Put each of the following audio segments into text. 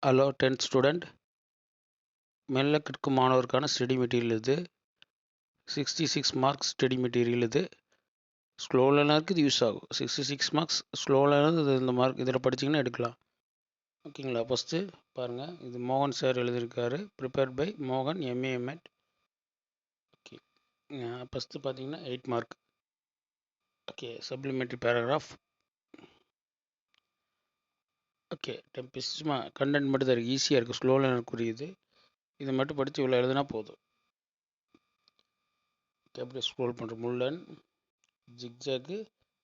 Hello 10th student. மெல்ல கற்கும் மாணவருக்கான study material இது. 66 மார்க்ஸ் ஸ்டடி மெட்டீரியல் இது. ஸ்லோ லேர்னருக்கு இது யூஸ் ஆகும். 66 மார்க்ஸ் ஸ்லோ லேர்னர் இது. இந்த மார்க் இதில் படிச்சிங்கன்னா எடுக்கலாம். ஓகேங்களா? ஃபஸ்ட்டு பாருங்கள், இது மோகன் சார் எழுதியிருக்காரு. ப்ரிப்பேர்ட் பை மோகன் எம்ஏஎம்எட். ஓகே, ஃபஸ்ட்டு பார்த்தீங்கன்னா 8 mark. Okay, supplementary paragraph. Okay, சும்மா கண்டென்ட் மட்டும் தான் இருக்குது, ஈஸியாக இருக்குது, ஸ்லோ லேர்னருக்குரியது. இதை மட்டும் படித்து இவ்வளோ எழுதுனா போதும். ஓகே, அப்படியே ஸ்க்ரோல் பண்ணுற முள்ளன், ஜிக்ஜாக்கு,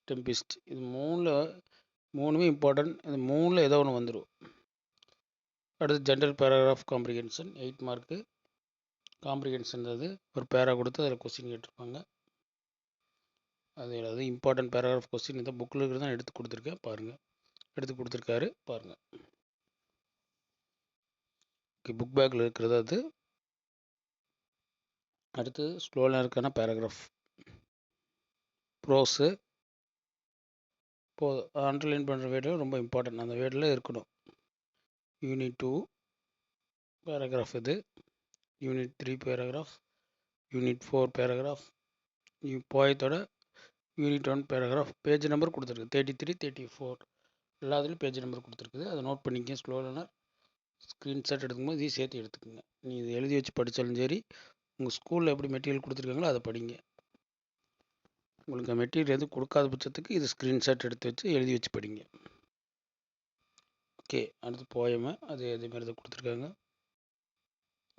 டெம்பிஸ்ட். இது மூணுமே இம்பார்ட்டன்ட். இது மூணில் ஏதோ ஒன்று வந்துடும். அடுத்து general paragraph comprehension 8 mark. Comprehension அது ஒரு பேரா கொடுத்து அதில் கொஸ்டின் கேட்டிருப்பாங்க. அது இம்பார்ட்டன்ட் பேராகிராஃப் கொஸ்டின் இந்த புக்கில் இருக்கிறது தான் எடுத்து கொடுத்துருக்கேன். பாருங்கள், எடுத்து கொடுத்துருக்காரு பாருங்கள். ஓகே, புக் பேக்கில் இருக்கிறது அது. அடுத்து ஸ்லோ லேர்னருக்கான பேராகிராஃப். ப்ரோஸு இப்போது அண்டர்லைன் பண்ணுற வேர்டில் ரொம்ப இம்பார்ட்டன்ட், அந்த வேர்டில் இருக்கணும். யூனிட் 2 பேராகிராஃப் இது. Unit 3 paragraph. Unit 4 paragraph. போயத்தோட யூனிட் 1 பேராகிராஃப். பேஜ் நம்பர் கொடுத்துருக்கு 33, 34 எல்லாத்துலேயும் பேஜ் நம்பர் கொடுத்துருக்குது. அதை நோட் பண்ணிக்க. ஸ்லோ லேர்னர் ஸ்க்ரீன்ஷாட் எடுக்கும்போது இதையும் சேர்த்து எடுத்துக்கோங்க. நீ இதை எழுதி வச்சு படித்தாலும் சரி, உங்கள் ஸ்கூலில் எப்படி மெட்டீரியல் கொடுத்துருக்காங்களோ அதை படிங்க. உங்களுக்கு மெட்டீரியல் எதுவும் கொடுக்காத பட்சத்துக்கு இது ஸ்க்ரீன்ஷாட் எடுத்து வச்சு எழுதி வச்சு படிங்க. ஓகே, அடுத்து போயமை அது அதேமாதிரி தான் கொடுத்துருக்காங்க.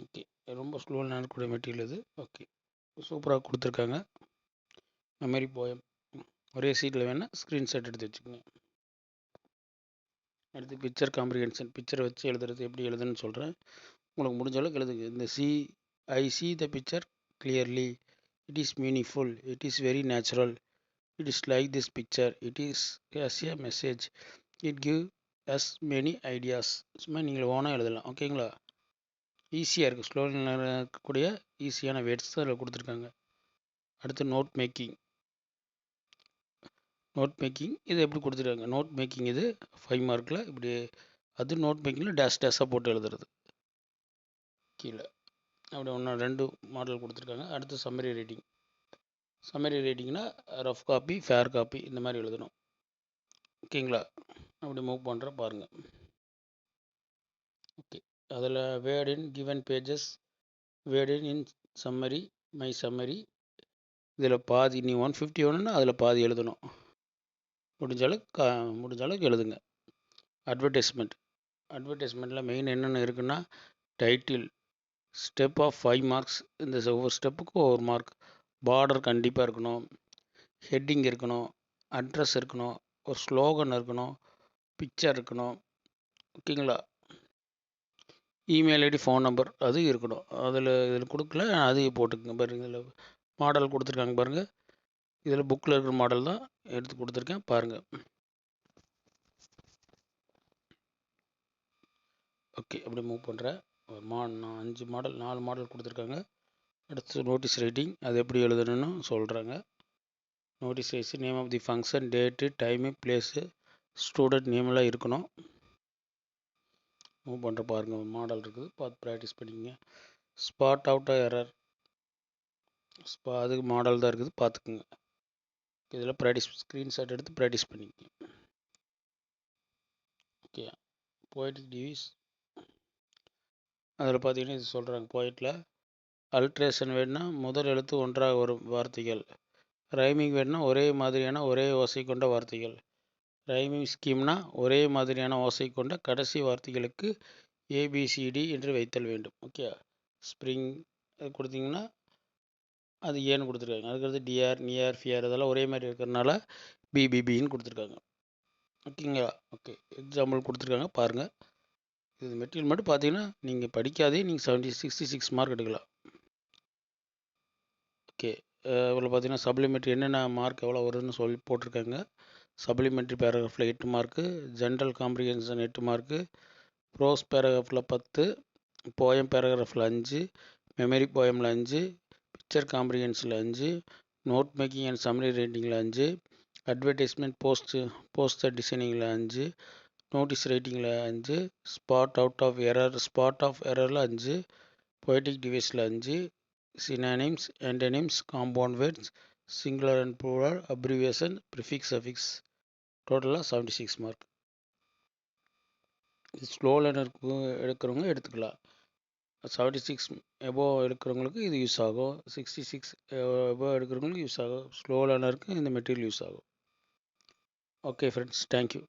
ஓகே, ரொம்ப ஸ்லோவில் நடக்கக்கூடிய மெட்டீரியல் இது. ஓகே, சூப்பராக கொடுத்துருக்காங்க. மெமரி போயம் ஒரே சீட்டில் வேணால் ஸ்க்ரீன்ஷாட் எடுத்து வச்சுக்கோங்க. அடுத்து பிக்சர் காம்ப்ரிஹென்ஷன். பிக்சரை வச்சு எழுதுறது எப்படி எழுதுன்னு சொல்கிறேன். உங்களுக்கு முடிஞ்ச அளவுக்கு எழுதுங்க. இந்த I see the picture clearly. It is meaningful. It is very natural. It is like this picture. It is has a message. It give us many ideas. சும்மா நீங்கள் ஓனாக எழுதலாம். ஓகேங்களா? ஈஸியாக இருக்குது. ஸ்லோ இருக்கக்கூடிய ஈஸியான வேர்ட்ஸ் தான் அதில் கொடுத்துருக்காங்க. அடுத்து நோட் மேக்கிங். நோட் மேக்கிங் இது எப்படி கொடுத்துருக்காங்க. நோட் மேக்கிங் இது 5 மார்க்கில் இப்படி. அது நோட் மேக்கிங்கில் டேஷாக போட்டு எழுதுறது கீழே. அப்படி 2 மாடல் கொடுத்துருக்காங்க. அடுத்து சம்மரி ரைட்டிங். சம்மரி ரைட்டிங்னா ரஃப் காப்பி, ஃபேர் காப்பி இந்த மாதிரி எழுதணும். ஓகேங்களா? அப்படி மூவ் பண்ணுற பாருங்கள். ஓகே, அதில் word in given pages, word in summary, my summary. இதில் பாதி நீ 151ன்னா அதில் பாதி எழுதணும். முடிஞ்ச அளவுக்கு எழுதுங்க. அட்வர்டைஸ்மெண்ட். அட்வர்டைஸ்மெண்ட்டில் மெயின் என்னென்ன இருக்குன்னா, டைட்டில், ஸ்டெப் ஆஃப் 5 மார்க்ஸ். இந்த ஒவ்வொரு ஸ்டெப்புக்கும் ஒவ்வொரு மார்க். பார்டர் கண்டிப்பாக இருக்கணும். ஹெட்டிங் இருக்கணும். அட்ரஸ் இருக்கணும். ஒரு ஸ்லோகன் இருக்கணும். பிக்சர் இருக்கணும். ஓகேங்களா? இமெயில் ஐடி, ஃபோன் நம்பர் அது இருக்கணும். இதில் கொடுக்கல, அதையும் போட்டுக்கோங்க. பாருங்கள், இதில் மாடல் கொடுத்துருக்காங்க பாருங்கள். இதில் புக்கில் இருக்கிற மாடல் தான் எடுத்து கொடுத்துருக்கேன் பாருங்கள். ஓகே, அப்படி மூவ் பண்ணுறேன். 5 மாடல் 4 மாடல் கொடுத்துருக்காங்க. அடுத்து நோட்டீஸ் ரைட்டிங் அது எப்படி எழுதணும்னு சொல்கிறாங்க. நோட்டீஸ் ரைஸ் name of the function, date, time, place, student நேமெல்லாம் இருக்கணும். மூவ் பண்ணுற பாருங்கள், மாடல் இருக்குது, பார்த்து ப்ராக்டிஸ் பண்ணிக்கங்க. ஸ்பாட் அவுட் எரர், அதுக்கு மாடல் தான் இருக்குது, பார்த்துக்குங்க. இதில் ப்ராக்டிஸ் ஸ்க்ரீன்ஷாட் எடுத்து ப்ராக்டிஸ் பண்ணிக்கங்க. ஓகே, போய்ட்டு டிவிஸ் அதில் பார்த்தீங்கன்னா இது சொல்கிறாங்க. போய்ட்டில் அல்ட்ரேஷன் வேணுன்னா முதல் எழுத்து ஒன்றாக வரும் வார்த்தைகள். ரைமிங் வேணுன்னா ஒரே மாதிரியான ஒரே ஓசை கொண்ட வார்த்தைகள். ரைமிங் ஸ்கீம்னா ஒரே மாதிரியான ஓசை கொண்ட கடைசி வார்த்தைகளுக்கு ஏபிசிடி என்று வைத்தல் வேண்டும். ஓகே, ஸ்ப்ரிங் கொடுத்தீங்கன்னா அது ஏன்னு கொடுத்துருக்காங்க. அதுக்கடுத்து டிஆர், நியர், ஃபியர் இதெல்லாம் ஒரே மாதிரி இருக்கிறதுனால பிபிபின்னு கொடுத்துருக்காங்க. ஓகேங்களா? ஓகே, எக்ஸாம்பிள் கொடுத்துருக்காங்க பாருங்கள். இது மெட்டீரியல் மட்டும் பார்த்தீங்கன்னா நீங்கள் படிக்காதே நீங்கள் 66 மார்க் எடுக்கலாம். ஓகே, இதில் பார்த்தீங்கன்னா சப்ளிமெண்ட்ரி என்னென்ன மார்க் எவ்வளோ வருதுன்னு சொல்லி போட்டிருக்காங்க. சப்ளிமெண்ட்ரி பேராகிராஃபில் 8 mark, general comprehension 8 mark, prose பேராகிராஃபில் 10, போயம் பேராகிராஃபில் 5, மெமரி போயமில் 5, பிக்சர் காம்ப்ரிஹென்ஷனில் 5, நோட் மேக்கிங் அண்ட் சம்மரி ரைட்டிங்கில் 5, அட்வர்டைஸ்மெண்ட் போஸ்டர் டிசைனிங்கில் 5, நோட்டீஸ் ரைட்டிங்கில் 5, spot out of error spot of எரரில் 5, பொய்டிக் டிவைஸில் 5, synonyms, antonyms, compound words, singular and plural, abbreviation, prefix, affix, டோட்டலாக 76 மார்க். ஸ்லோ லேர்னருக்கு எடுக்கிறவங்க எடுத்துக்கலாம். 76 எபோவ் எடுக்கிறவங்களுக்கு இது யூஸ் ஆகும். 66 எபோவ் எடுக்கிறவங்களுக்கு யூஸ் ஆகும். ஸ்லோ லேர்னருக்கு இந்த மெட்டீரியல் யூஸ் ஆகும். Okay friends, thank you.